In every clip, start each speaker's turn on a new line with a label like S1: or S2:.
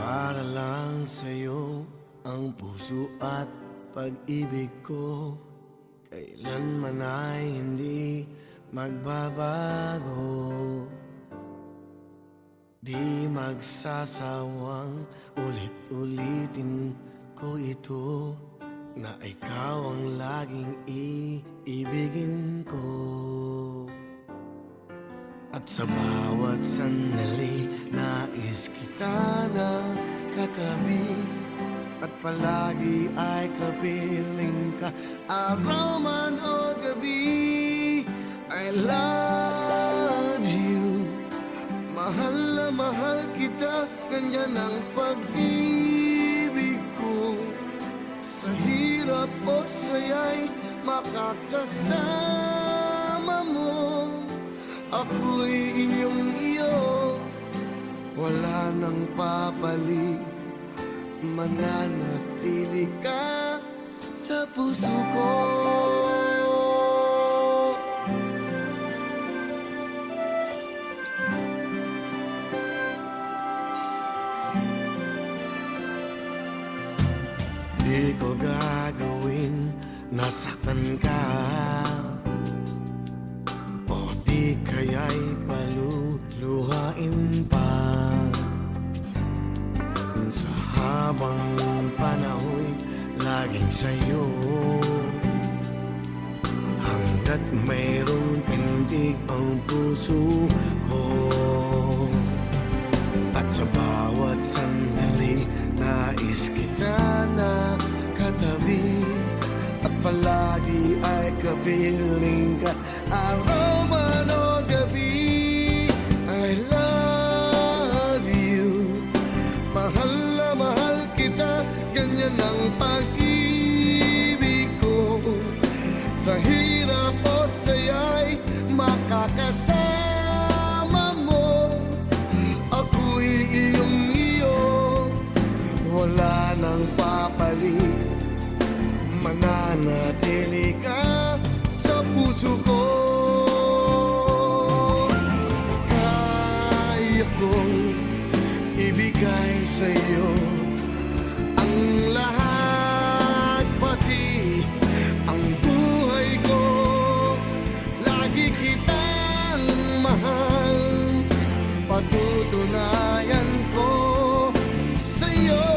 S1: Para lang sa'yo ang puso at pag-ibig ko, kailanman ay hindi magbabago. Di magsasawang ulit-ulitin ko ito, na ikaw ang laging iibigin ko. At sa bawat sandali, nais kita na katabi, at palagi ay kapiling ka, araw man o gabi. I love you, mahal na mahal kita, ganyan ang pag-ibig ko. Sa hirap o saya'y makakasama mo, ako'y iyong iyo, wala nang papalit, mananatili ka sa puso ko. Di ko gagawin na saktan ka, o di kaya'y paluluhain pa. Sa habang panahon, laging sa'yo, hanggat mayroong pintig ang puso ko. At sa bawat sandali, nais kita na katabi, at palagi ay kapiling ka, araw man o gabi. I love you, mahal na mahal kita, ganyan ang pag-ibig ko. Sa hirap o saya'y makakasama mo, ako'y iyong iyo, wala nang papalit, mananatili ka sa puso ko. Kaya kong ibigay sa'yo ang lahat, pati ang buhay ko. Lagi kitang mahal, patutunayan ko sa'yo.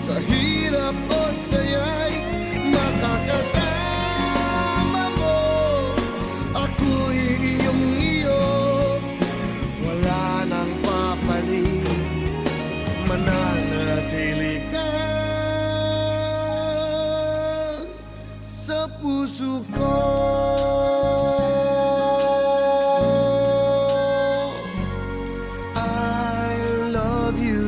S1: Sa hirap o saya'y makakasama mo, ako'y iyong iyo, wala nang papalit, mananatili ka sa puso ko. I love you.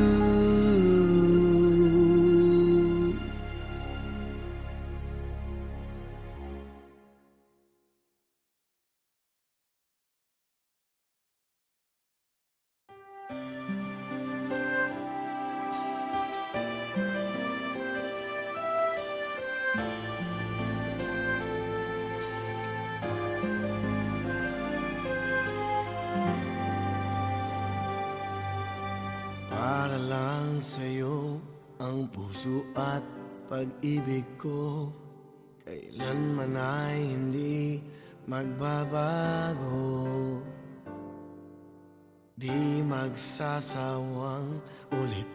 S1: Para lang sa'yo ang puso at pag-ibig ko, kailanman ay hindi magbabago. Di magsasawang ulit